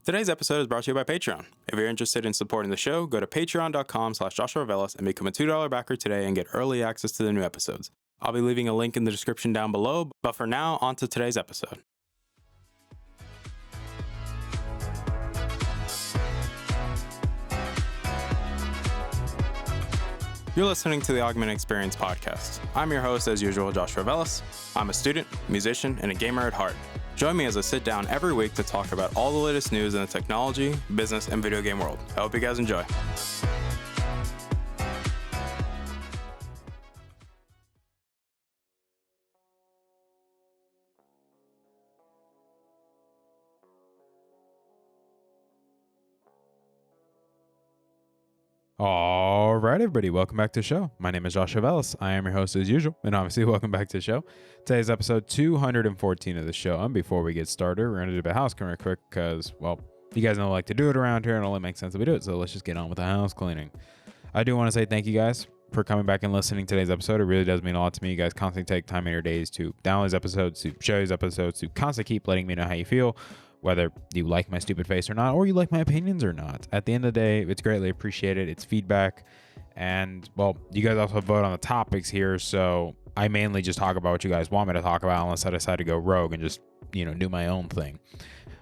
Today's episode is brought to you by Patreon. If you're interested in supporting the show, go to patreon.com/JoshuaVelas and become a $2 backer today and get early access to the new episodes. I'll be leaving a link in the description down below, but for now, on to today's episode. You're listening to the Augment Experience podcast. I'm your host, as usual, Joshua Velas. I'm a student, musician, and a gamer at heart. Join me as I sit down every week to talk about all the latest news in the technology, business, and video game world. I hope you guys enjoy. All right, everybody, welcome back to the show. My name is Joshua Velas. I am your host as usual, and obviously, welcome back to the show. Today's episode 214 of the show. And before we get started, we're going to do a bit of house cleaning real quick because, well, you guys know I like to do it around here, and it only makes sense that we do it. So let's just get on with the house cleaning. I do want to say thank you guys for coming back and listening to today's episode. It really does mean a lot to me. You guys constantly take time in your days to download these episodes, to share these episodes, to constantly keep letting me know how you feel, whether you like my stupid face or not, or you like my opinions or not. At the end of the day, it's greatly appreciated. It's feedback. And, well, you guys also vote on the topics here, so I mainly just talk about what you guys want me to talk about unless I decide to go rogue and just, do my own thing.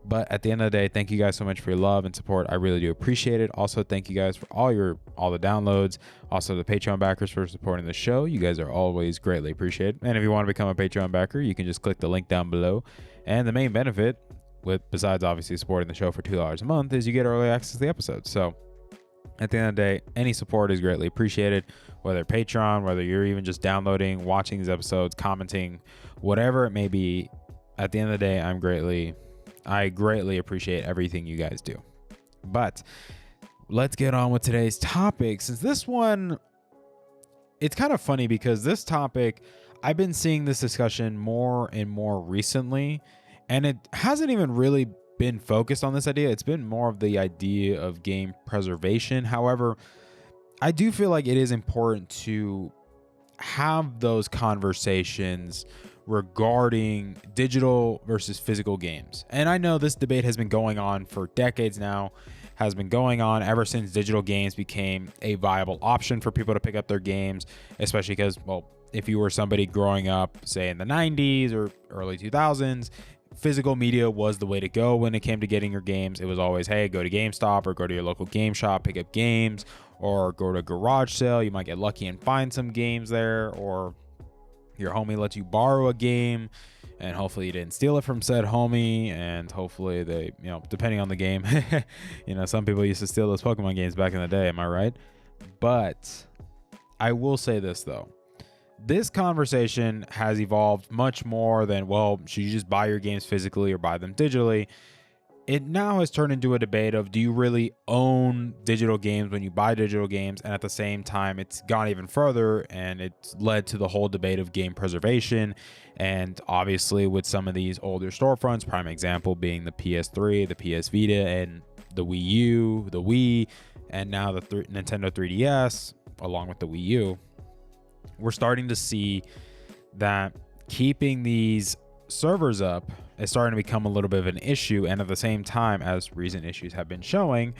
But at the end of the day, thank you guys so much for your love and support. I really do appreciate it. Also, thank you guys for all the downloads. Also, the Patreon backers for supporting the show. You guys are always greatly appreciated. And if you want to become a Patreon backer, you can just click the link down below. And the main benefit, besides obviously supporting the show for $2 a month, is you get early access to the episodes. So at the end of the day, any support is greatly appreciated, whether Patreon, whether you're even just downloading, watching these episodes, commenting, whatever it may be. At the end of the day, I greatly appreciate everything you guys do. But let's get on with today's topic. Since this one, it's kind of funny because this topic, I've been seeing this discussion more and more recently, and it hasn't even really been focused on this idea. It's been more of the idea of game preservation. However, I do feel like it is important to have those conversations regarding digital versus physical games. And I know this debate has been going on for decades now, has been going on ever since digital games became a viable option for people to pick up their games, especially because, well, if you were somebody growing up, say in the 90s or early 2000s, physical media was the way to go when it came to getting your games. It was always, hey, go to GameStop or go to your local game shop, pick up games, or go to a garage sale. You might get lucky and find some games there, or your homie lets you borrow a game, and hopefully you didn't steal it from said homie, and hopefully they, depending on the game, some people used to steal those Pokemon games back in the day, am I right? But I will say this, though. This conversation has evolved much more than, well, should you just buy your games physically or buy them digitally? It now has turned into a debate of, do you really own digital games when you buy digital games? And at the same time, it's gone even further, and it's led to the whole debate of game preservation. And obviously with some of these older storefronts, prime example being the PS3, the PS Vita, and the Wii U, the Wii, and now the Nintendo 3DS, along with the Wii U, we're starting to see that keeping these servers up is starting to become a little bit of an issue. And at the same time, as recent issues have been showing,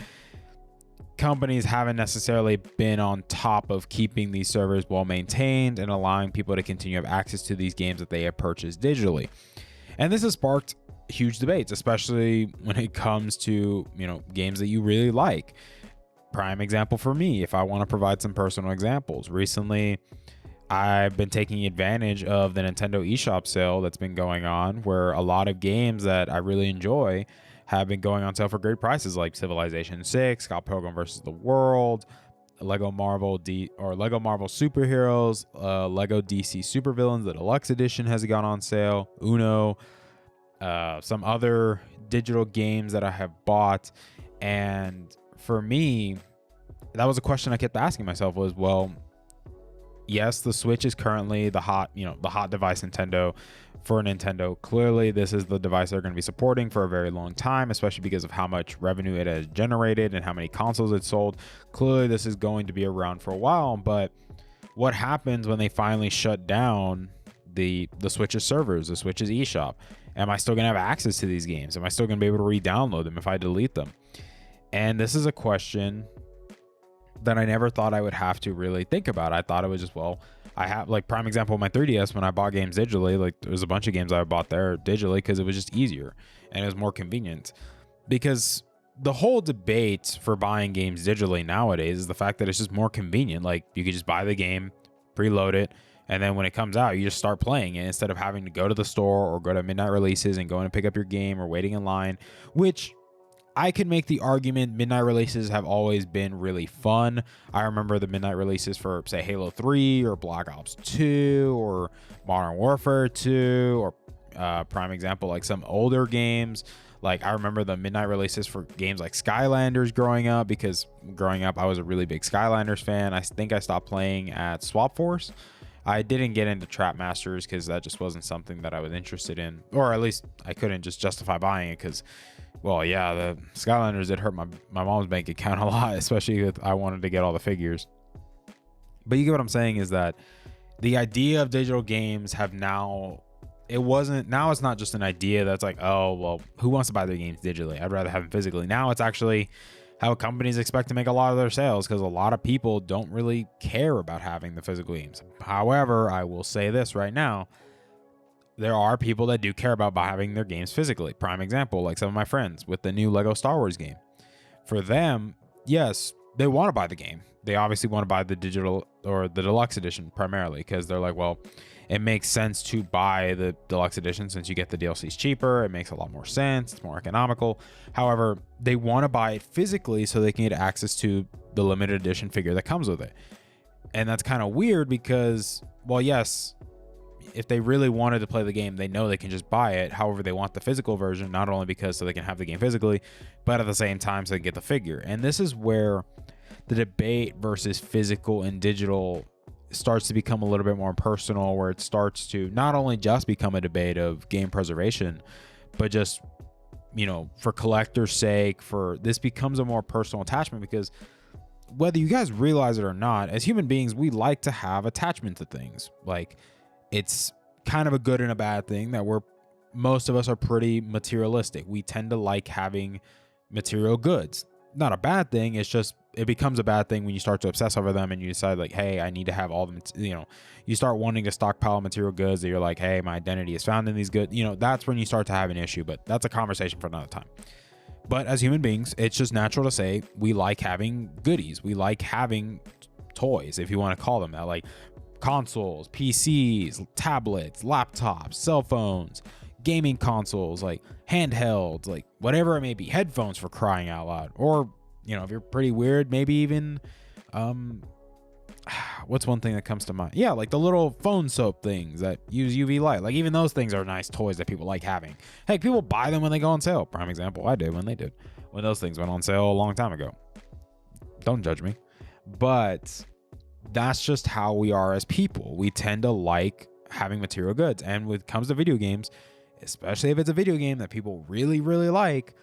companies haven't necessarily been on top of keeping these servers well maintained and allowing people to continue to have access to these games that they have purchased digitally. And this has sparked huge debates, especially when it comes to, games that you really like. Prime example for me, if I want to provide some personal examples. Recently, I've been taking advantage of the Nintendo eShop sale that's been going on, where a lot of games that I really enjoy have been going on sale for great prices, like Civilization 6, Scott Pilgrim vs. the World, Lego Marvel Superheroes, Lego DC Supervillains, the Deluxe Edition has gone on sale, Uno, some other digital games that I have bought. And for me, that was a question I kept asking myself was, well, yes, the Switch is currently the hot device for Nintendo. Clearly, this is the device they're going to be supporting for a very long time, especially because of how much revenue it has generated and how many consoles it's sold. Clearly, this is going to be around for a while, but what happens when they finally shut down the Switch's servers, the Switch's eShop? Am I still going to have access to these games? Am I still going to be able to re-download them if I delete them? And this is a question that I never thought I would have to really think about. I thought it was just, well, I have, like, prime example, my 3DS, when I bought games digitally, like, there was a bunch of games I bought there digitally because it was just easier and it was more convenient. Because the whole debate for buying games digitally nowadays is the fact that it's just more convenient. Like, you could just buy the game, preload it, and then when it comes out, you just start playing it instead of having to go to the store or go to midnight releases and going to pick up your game or waiting in line, which I can make the argument midnight releases have always been really fun. I remember the midnight releases for, say, Halo 3 or Black Ops 2 or Modern Warfare 2 or prime example, like some older games. Like, I remember the midnight releases for games like Skylanders growing up, because growing up, I was a really big Skylanders fan. I think I stopped playing at Swap Force. I didn't get into Trap Masters because that just wasn't something that I was interested in, or at least I couldn't just justify buying it because, well, yeah, the Skylanders did hurt my mom's bank account a lot, especially if I wanted to get all the figures. But you get what I'm saying is that the idea of digital games have now, it's not just an idea that's like, oh, well, who wants to buy their games digitally? I'd rather have them physically. Now it's actually how companies expect to make a lot of their sales, because a lot of people don't really care about having the physical games. However, I will say this right now, there are people that do care about having their games physically. Prime example, like some of my friends with the new Lego Star Wars game. For them, yes, they want to buy the game. They obviously want to buy the digital or the deluxe edition primarily, because they're like, well, it makes sense to buy the deluxe edition since you get the DLCs cheaper. It makes a lot more sense. It's more economical. However, they want to buy it physically so they can get access to the limited edition figure that comes with it. And that's kind of weird because, well, yes, if they really wanted to play the game, they know they can just buy it. However, they want the physical version, not only because so they can have the game physically, but at the same time so they can get the figure. And this is where the debate versus physical and digital starts to become a little bit more personal, where it starts to not only just become a debate of game preservation, but just, you know, for collector's sake, for this becomes a more personal attachment, because whether you guys realize it or not, as human beings, we like to have attachment to things. Like, it's kind of a good and a bad thing that most of us are pretty materialistic. We tend to like having material goods. Not a bad thing. It's just, it becomes a bad thing when you start to obsess over them and you decide like, hey, I need to have all the, you know, you start wanting to stockpile material goods that you're like, hey, my identity is found in these goods. You know, that's when you start to have an issue, but that's a conversation for another time. But as human beings, it's just natural to say we like having goodies. We like having toys, if you want to call them that, like consoles, PCs, tablets, laptops, cell phones, gaming consoles, like handhelds, like whatever it may be, headphones for crying out loud. Or, you know, if you're pretty weird, maybe even, what's one thing that comes to mind? Yeah, like the little phone soap things that use UV light. Like, even those things are nice toys that people like having. Hey, people buy them when they go on sale. Prime example, I did when those things went on sale a long time ago. Don't judge me. But that's just how we are as people. We tend to like having material goods. And when it comes to video games, especially if it's a video game that people really, really like,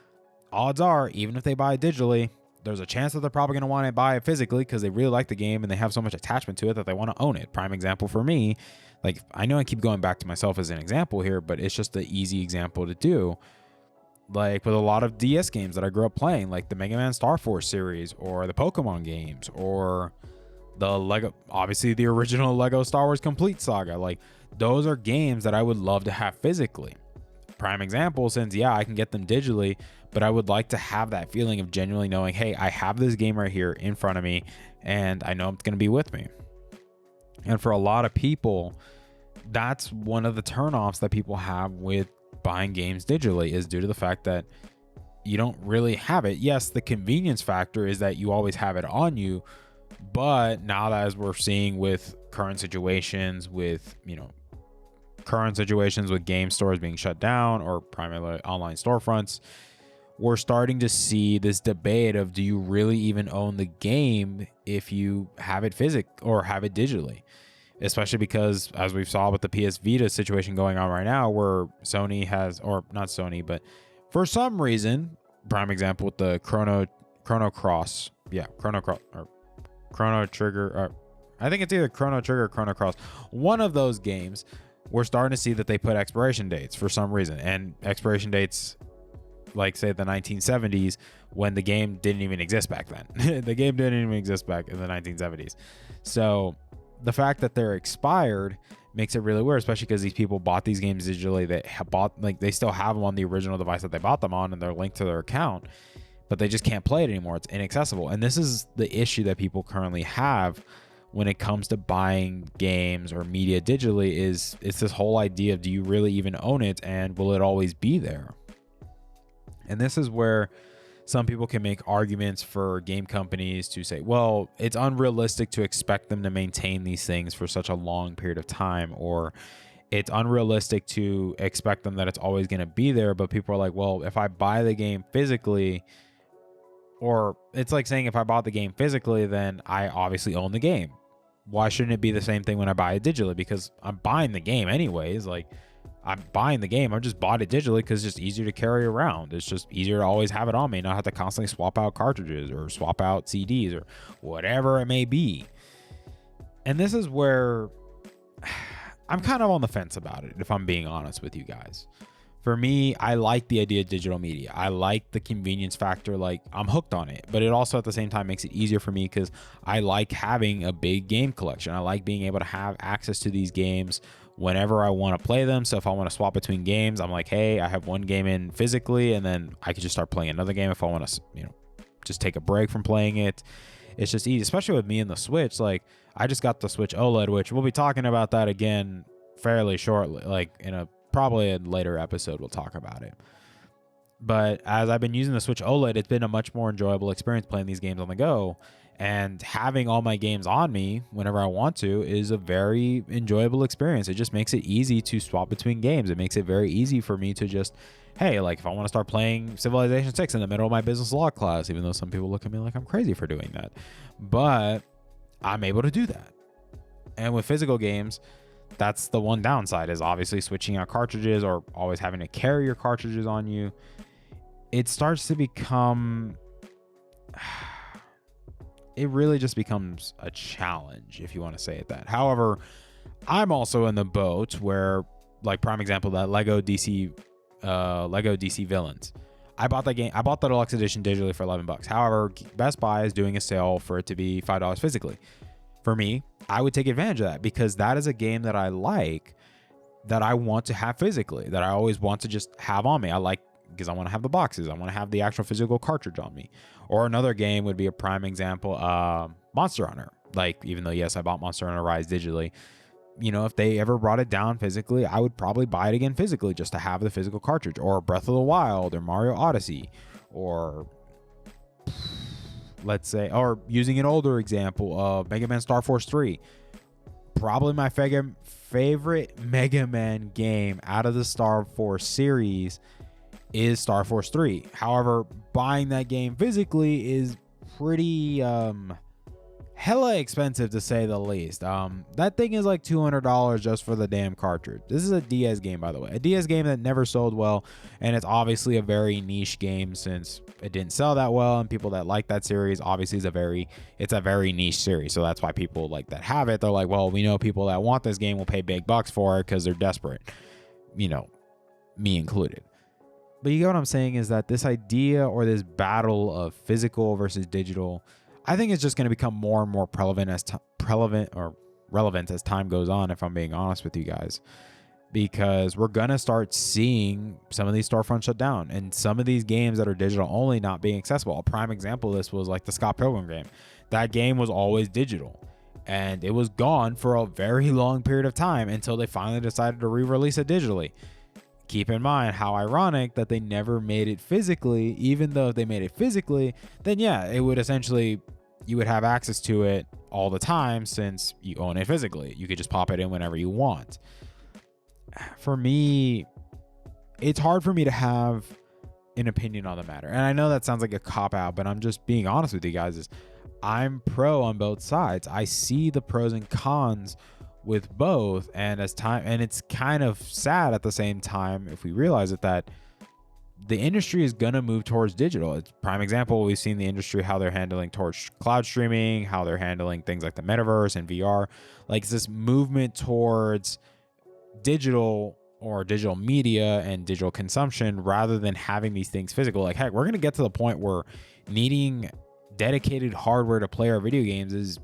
odds are, even if they buy it digitally, there's a chance that they're probably going to want to buy it physically because they really like the game and they have so much attachment to it that they want to own it. Prime example for me, like, I know I keep going back to myself as an example here, but it's just the easy example to do. Like with a lot of DS games that I grew up playing, like the Mega Man Star Force series or the Pokemon games or the Lego, obviously the original Lego Star Wars Complete Saga. Like, those are games that I would love to have physically. Prime example, since, yeah, I can get them digitally, but I would like to have that feeling of genuinely knowing, hey, I have this game right here in front of me and I know it's going to be with me. And for a lot of people, that's one of the turnoffs that people have with buying games digitally, is due to the fact that you don't really have it. Yes, the convenience factor is that you always have it on you, but now that, as we're seeing with current situations with game stores being shut down or primarily online storefronts, we're starting to see this debate of, do you really even own the game if you have it or have it digitally? Especially because, as we've saw with the PS Vita situation going on right now, where Sony has, or not Sony, but for some reason, prime example with the Chrono Trigger, or I think it's either Chrono Trigger or Chrono Cross. One of those games we're starting to see that they put expiration dates for some reason, and expiration dates like say the 1970s when the game didn't even exist back then. The game didn't even exist back in the 1970s. So the fact that they're expired makes it really weird, especially because these people bought these games digitally. They still have them on the original device that they bought them on, and they're linked to their account, but they just can't play it anymore. It's inaccessible. And this is the issue that people currently have when it comes to buying games or media digitally. It's this whole idea of, do you really even own it, and will it always be there? And this is where some people can make arguments for game companies to say, well, it's unrealistic to expect them to maintain these things for such a long period of time, or it's unrealistic to expect them that it's always going to be there. But people are like, well, if I buy the game physically, or it's like saying if I bought the game physically, then I obviously own the game. Why shouldn't it be the same thing when I buy it digitally? Because I'm buying the game anyways. Like, I'm buying the game. I just bought it digitally because it's just easier to carry around. It's just easier to always have it on me, not have to constantly swap out cartridges or swap out CDs or whatever it may be. And this is where I'm kind of on the fence about it, if I'm being honest with you guys. For me, I like the idea of digital media. I like the convenience factor. Like, I'm hooked on it, but it also at the same time makes it easier for me because I like having a big game collection. I like being able to have access to these games whenever I want to play them. So if I want to swap between games, I'm like, hey, I have one game in physically, and then I could just start playing another game if I want to, just take a break from playing it. It's just easy, especially with me and the Switch. Like, I just got the Switch OLED, which we'll be talking about that again fairly shortly, like in probably a later episode we'll talk about it. But as I've been using the Switch OLED, it's been a much more enjoyable experience playing these games on the go. And having all my games on me whenever I want to is a very enjoyable experience. It just makes it easy to swap between games. It makes it very easy for me to just, hey, like if I want to start playing Civilization 6 in the middle of my business law class, even though some people look at me like I'm crazy for doing that, but I'm able to do that. And with physical games, that's the one downside, is obviously switching out cartridges or always having to carry your cartridges on you. It starts to become, it really just becomes a challenge, if you want to say it that. However, I'm also in the boat where, like, prime example, that Lego DC Villains. I bought that game. I bought the deluxe edition digitally for $11. However, Best Buy is doing a sale for it to be $5 physically. For me, I would take advantage of that because that is a game that I like, that I want to have physically, that I always want to just have on me. I like, because I want to have the boxes. I want to have the actual physical cartridge on me. Or another game would be a prime example, Monster Hunter. Like, even though, yes, I bought Monster Hunter Rise digitally, if they ever brought it down physically, I would probably buy it again physically just to have the physical cartridge. Or Breath of the Wild or Mario Odyssey, or let's say, or using an older example of Mega Man Star Force 3. Probably my favorite Mega Man game out of the Star Force series is Star Force 3. However, buying that game physically is pretty hella expensive, to say the least. That thing is like $200 just for the damn cartridge. This is a DS game, by the way. A DS game that never sold well, and it's obviously a very niche game since it didn't sell that well, and people that like that series obviously it's a very niche series. So that's why people like that have it. They're like, well, we know people that want this game will pay big bucks for it because they're desperate. Me included. But you get what I'm saying, is that this idea or this battle of physical versus digital, I think it's just going to become more and more relevant as time goes on, if I'm being honest with you guys. Because we're going to start seeing some of these storefronts shut down and some of these games that are digital only not being accessible. A prime example of this was like the Scott Pilgrim game. That game was always digital, and it was gone for a very long period of time until they finally decided to re-release it digitally. Keep in mind how ironic that they never made it physically, even though if they made it physically, then yeah, it would essentially, you would have access to it all the time since you own it physically. You could just pop it in whenever you want. For me, it's hard for me to have an opinion on the matter. And I know that sounds like a cop-out, but I'm just being honest with you guys, is I'm pro on both sides. I see the pros and cons with both, and it's kind of sad at the same time if we realize it, that the industry is gonna move towards digital. It's prime example, we've seen the industry, how they're handling towards cloud streaming, how they're handling things like the metaverse and VR. Like, it's this movement towards digital or digital media and digital consumption rather than having these things physical. Like, heck, we're going to get to the point where needing dedicated hardware to play our video games is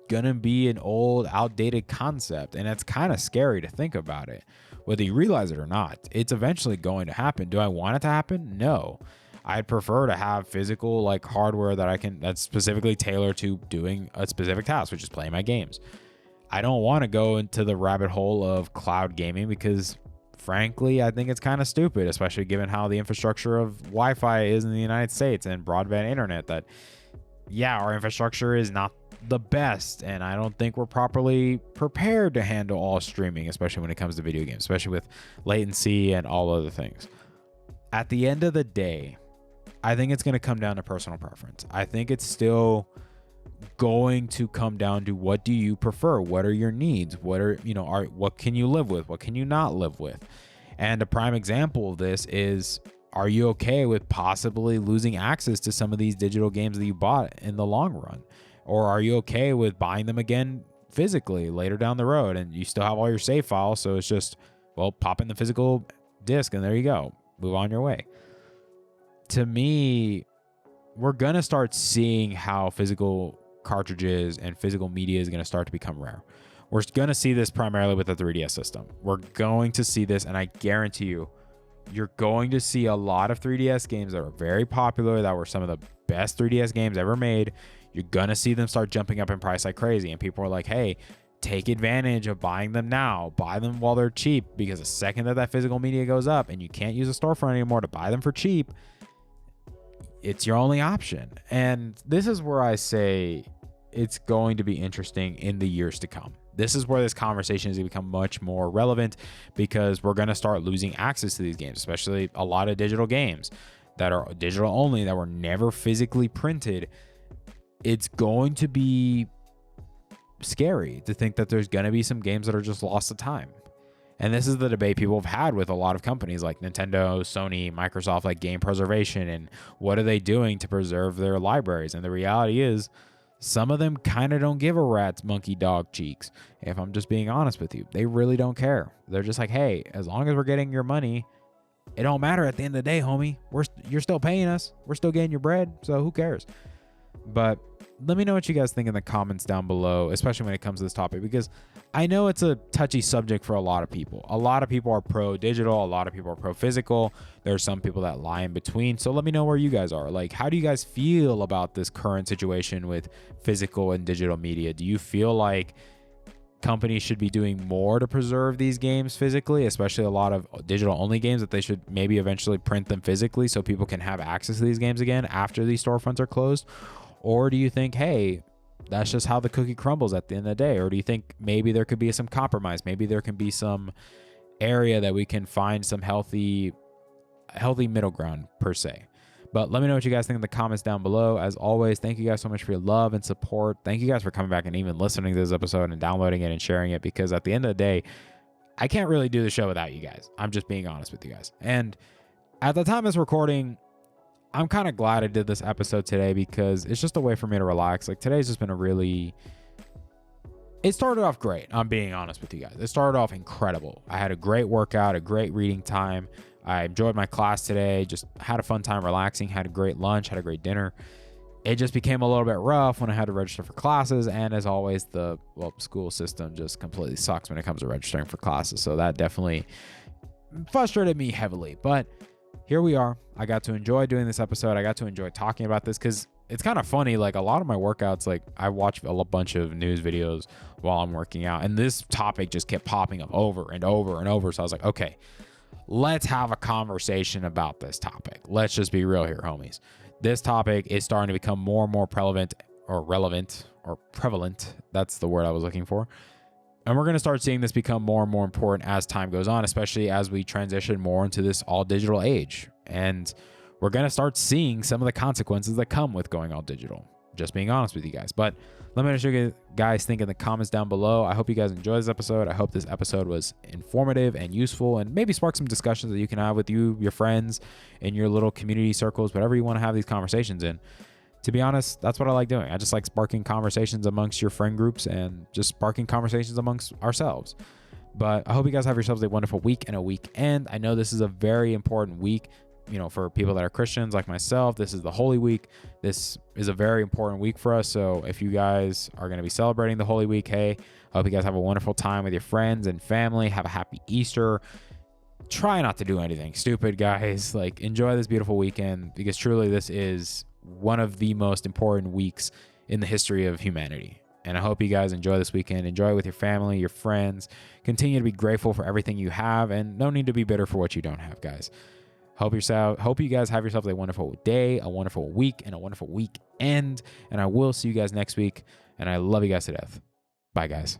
going to be an old, outdated concept. And it's kind of scary to think about it. Whether you realize it or not, it's eventually going to happen. Do I want it to happen? No. I'd prefer to have physical like hardware that's specifically tailored to doing a specific task, which is playing my games. I don't want to go into the rabbit hole of cloud gaming because frankly, I think it's kind of stupid, especially given how the infrastructure of Wi-Fi is in the United States and broadband internet. That, yeah, our infrastructure is not the best, and I don't think we're properly prepared to handle all streaming, especially when it comes to video games, especially with latency and all other things. At the end of the day, I think it's going to come down to personal preference. I think it's still going to come down to what do you prefer? What are your needs? What can you live with? What can you not live with? And a prime example of this is, are you okay with possibly losing access to some of these digital games that you bought in the long run? Or are you okay with buying them again physically later down the road and you still have all your save files? So it's just, well, pop in the physical disc and there you go. Move on your way. To me, we're going to start seeing how physical cartridges and physical media is going to start to become rare. We're going to see this primarily with the 3DS system. We're going to see this, and I guarantee you're going to see a lot of 3DS games that are very popular, that were some of the best 3DS games ever made. You're going to see them start jumping up in price like crazy, and people are like, hey, take advantage of buying them now. Buy them while they're cheap, because the second that physical media goes up and you can't use a storefront anymore to buy them for cheap, it's your only option. And this is where I say it's going to be interesting in the years to come. This is where this conversation is going to become much more relevant, because we're going to start losing access to these games, especially a lot of digital games that are digital only, that were never physically printed. It's going to be scary to think that there's going to be some games that are just lost to time. And this is the debate people have had with a lot of companies like Nintendo, Sony, Microsoft, like game preservation, and what are they doing to preserve their libraries? And the reality is, some of them kind of don't give a rat's monkey dog cheeks. If I'm just being honest with you, they really don't care. They're just like, hey, as long as we're getting your money, it don't matter at the end of the day, homie. You're still paying us. We're still getting your bread. So who cares? But let me know what you guys think in the comments down below, especially when it comes to this topic, because I know it's a touchy subject for a lot of people. A lot of people are pro-digital. A lot of people are pro-physical. There are some people that lie in between. So let me know where you guys are. Like, how do you guys feel about this current situation with physical and digital media? Do you feel like companies should be doing more to preserve these games physically, especially a lot of digital-only games, that they should maybe eventually print them physically so people can have access to these games again after these storefronts are closed? Or do you think, hey, that's just how the cookie crumbles at the end of the day? Or do you think maybe there could be some compromise? Maybe there can be some area that we can find some healthy middle ground per se. But let me know what you guys think in the comments down below. As always, thank you guys so much for your love and support. Thank you guys for coming back and even listening to this episode and downloading it and sharing it, because at the end of the day, I can't really do the show without you guys. I'm just being honest with you guys. And at the time of this recording, I'm kind of glad I did this episode today, because it's just a way for me to relax. Like, today's just been it started off great. I'm being honest with you guys. It started off incredible. I had a great workout, a great reading time. I enjoyed my class today. Just had a fun time relaxing, had a great lunch, had a great dinner. It just became a little bit rough when I had to register for classes. And as always, the school system just completely sucks when it comes to registering for classes. So that definitely frustrated me heavily. But here we are. I got to enjoy doing this episode. I got to enjoy talking about this, because it's kind of funny. Like, a lot of my workouts, like, I watch a bunch of news videos while I'm working out, and this topic just kept popping up over and over and over. So I was like, okay, let's have a conversation about this topic. Let's just be real here, homies. This topic is starting to become more and more relevant. That's the word I was looking for. And we're going to start seeing this become more and more important as time goes on, especially as we transition more into this all digital age. And we're going to start seeing some of the consequences that come with going all digital. Just being honest with you guys. But let me know what you guys think in the comments down below. I hope you guys enjoyed this episode. I hope this episode was informative and useful, and maybe spark some discussions that you can have with your friends, in your little community circles, whatever you want to have these conversations in. To be honest, that's what I like doing. I just like sparking conversations amongst your friend groups and just sparking conversations amongst ourselves. But I hope you guys have yourselves a wonderful week and a weekend. I know this is a very important week, for people that are Christians like myself. This is the Holy Week. This is a very important week for us. So if you guys are going to be celebrating the Holy Week, hey, I hope you guys have a wonderful time with your friends and family. Have a happy Easter. Try not to do anything stupid, guys. Like, enjoy this beautiful weekend, because truly this is one of the most important weeks in the history of humanity. And I hope you guys enjoy this weekend. Enjoy it with your family, your friends. Continue to be grateful for everything you have, and no need to be bitter for what you don't have, guys. Hope you guys have yourselves a wonderful day, a wonderful week, and a wonderful weekend. And I will see you guys next week. And I love you guys to death. Bye, guys.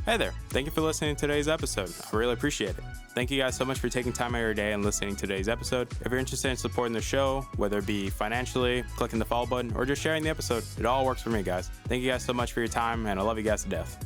Hey there. Thank you for listening to today's episode. I really appreciate it. Thank you guys so much for taking time out of your day and listening to today's episode. If you're interested in supporting the show, whether it be financially, clicking the follow button, or just sharing the episode, it all works for me, guys. Thank you guys so much for your time, and I love you guys to death.